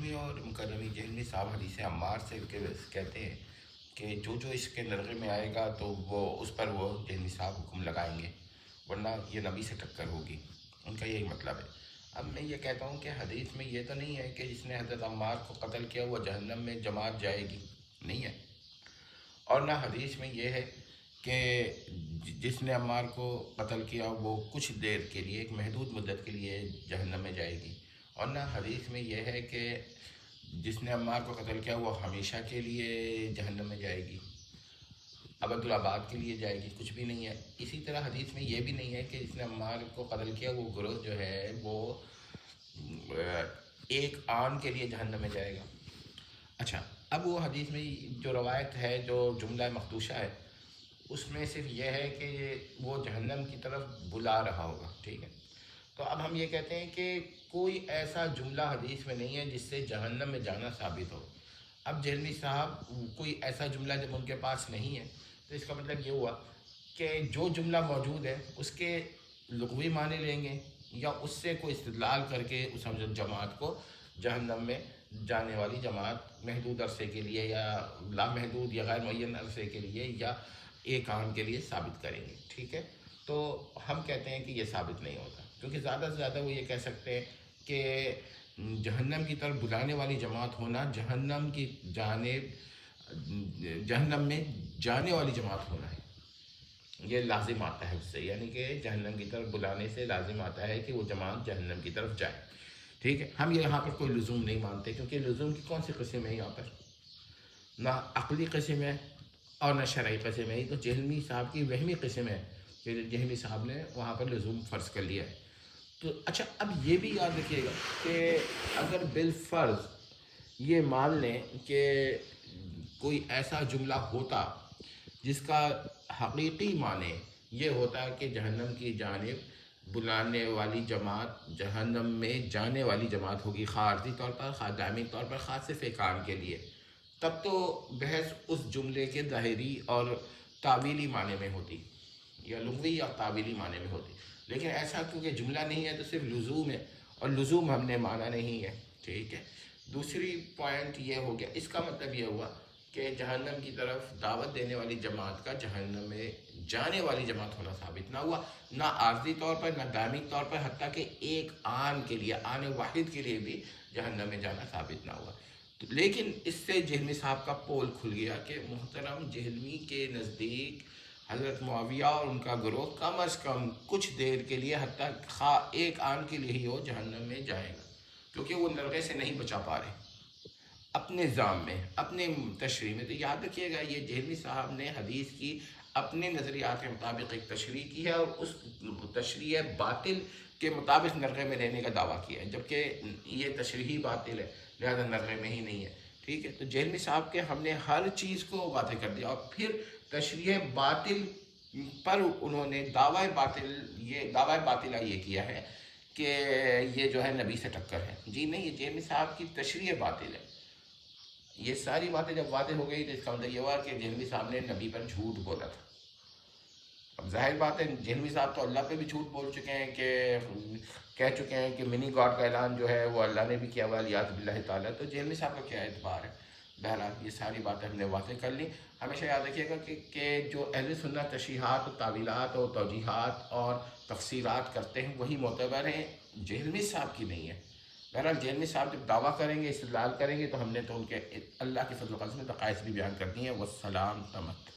لغوی اور مکرمی جہلمی صاحب حدیث عمار سے کہتے ہیں کہ جو اس کے نرغے میں آئے گا تو وہ اس پر وہ جہلمی صاحب حکم لگائیں گے، ورنہ یہ نبی سے ٹکر ہوگی. ان کا یہی مطلب ہے. اب میں یہ کہتا ہوں کہ حدیث میں یہ تو نہیں ہے کہ جس نے حضرت عمار کو قتل کیا وہ جہنم میں جماعت جائے گی، نہیں ہے. اور نہ حدیث میں یہ ہے کہ جس نے عمار کو قتل کیا وہ کچھ دیر کے لیے، ایک محدود مدت کے لیے جہنم میں جائے گی. اور نہ حدیث میں یہ ہے کہ جس نے عمار کو قتل کیا وہ ہمیشہ کے لیے جہنم میں جائے گی، ابد الآباد کے لیے جائے گی، کچھ بھی نہیں ہے. اسی طرح حدیث میں یہ بھی نہیں ہے کہ جس نے عمار کو قتل کیا وہ گروہ جو ہے وہ ایک آن کے لیے جہنم میں جائے گا. اچھا، اب وہ حدیث میں جو روایت ہے، جو جملہ مخدوشہ ہے، اس میں صرف یہ ہے کہ وہ جہنم کی طرف بلا رہا ہوگا، ٹھیک ہے. تو اب ہم یہ کہتے ہیں کہ کوئی ایسا جملہ حدیث میں نہیں ہے جس سے جہنم میں جانا ثابت ہو. اب جہلمی صاحب کوئی ایسا جملہ جب ان کے پاس نہیں ہے تو اس کا مطلب یہ ہوا کہ جو جملہ موجود ہے اس کے لغوی معنی لیں گے یا اس سے کوئی استدلال کر کے اس جماعت کو جہنم میں جانے والی جماعت محدود عرصے کے لیے یا لامحدود یا غیر معین عرصے کے لیے یا ایک عام کے لیے ثابت کریں گے، ٹھیک ہے. تو ہم کہتے ہیں کہ یہ ثابت نہیں ہوتا، کیونکہ زیادہ سے زیادہ وہ یہ کہہ سکتے ہیں کہ جہنم کی طرف بلانے والی جماعت ہونا جہنم کی جانب، جہنم میں جانے والی جماعت ہونا ہے، یہ لازم آتا ہے اس سے، یعنی کہ جہنم کی طرف بلانے سے لازم آتا ہے کہ وہ جماعت جہنم کی طرف جائے، ٹھیک ہے. ہم یہاں پر کوئی لزوم نہیں مانتے، کیونکہ لزوم کی کون سی قسم ہے یہاں پر؟ نہ عقلی قسم ہے اور نہ شرعی قسم ہے. یہ تو جہلمی صاحب کی وہمی قسم ہے کہ جہلمی صاحب نے وہاں پر لزوم فرض کر لیا ہے. تو اچھا، اب یہ بھی یاد رکھیے گا کہ اگر بالفرض یہ مان لیں کہ کوئی ایسا جملہ ہوتا جس کا حقیقی معنی یہ ہوتا کہ جہنم کی جانب بلانے والی جماعت جہنم میں جانے والی جماعت ہوگی، خواہ عارضی طور پر خواہ دائمی طور پر، خاص صرف ایک کام کے لیے، تب تو بحث اس جملے کے ظاہری اور تعویلی معنی میں ہوتی، یا لغوی یا تعویلی معنی میں ہوتی. لیکن ایسا کیونکہ جملہ نہیں ہے تو صرف لزوم ہے، اور لزوم ہم نے مانا نہیں ہے، ٹھیک ہے. دوسری پوائنٹ یہ ہو گیا، اس کا مطلب یہ ہوا کہ جہنم کی طرف دعوت دینے والی جماعت کا جہنم میں جانے والی جماعت ہونا ثابت نہ ہوا، نہ عارضی طور پر نہ دائمی طور پر، حتیٰ کہ ایک آن کے لیے، آن واحد کے لیے بھی جہنم میں جانا ثابت نہ ہوا. لیکن اس سے جہلمی صاحب کا پول کھل گیا کہ محترم جہلمی کے نزدیک حضرت معاویہ اور ان کا گروہ کم از کم کچھ دیر کے لیے، حتیٰ خواہ ایک آن کے لیے ہی ہو، جہنم میں جائے گا، کیونکہ وہ نرغے سے نہیں بچا پا رہے اپنے نظام میں، اپنے تشریح میں. تو یاد رکھیے گا، یہ جہلمی صاحب نے حدیث کی اپنے نظریات کے مطابق ایک تشریح کی ہے، اور اس تشریح باطل کے مطابق نرغے میں رہنے کا دعویٰ کیا ہے، جبکہ یہ تشریحی باطل ہے، لہذا نرغے میں ہی نہیں ہے، ٹھیک ہے. تو جہلمی صاحب کے ہم نے ہر چیز کو واضح کر دیا، اور پھر تشریح باطل پر انہوں نے دعویٰ باطلہ یہ کیا ہے کہ یہ جو ہے نبی سے ٹکر ہے. جی نہیں، یہ جہلمی صاحب کی تشریح باطل ہے. یہ ساری باتیں جب واضح ہو گئی تو اس کا مطلب یہ ہوا کہ جہلمی صاحب نے نبی پر جھوٹ بولا تھا. اب ظاہر بات ہے جہلمی صاحب تو اللہ پہ بھی جھوٹ بول چکے ہیں، کہ کہہ چکے ہیں کہ منی گاڈ کا اعلان جو ہے وہ اللہ نے بھی کیا ہوا، الیاذ باللہ تعالیٰ. تو جہلمی صاحب کا کیا اعتبار ہے؟ بہرحال یہ ساری باتیں ہم نے واضح کر لی. ہمیشہ یاد رکھیے گا کہ جو اہل سنت تشریحات و تعویلات اور توجیحات اور تفسیرات کرتے ہیں وہی معتبر ہیں، جہلمی صاحب کی نہیں ہے. بہرحال جہلمی صاحب جب دعویٰ کریں گے، استدلال کریں گے، تو ہم نے تو ان کے اللہ کے فضل و کرم سے دقائق بھی بیان کر دی ہیں. والسلام تمت.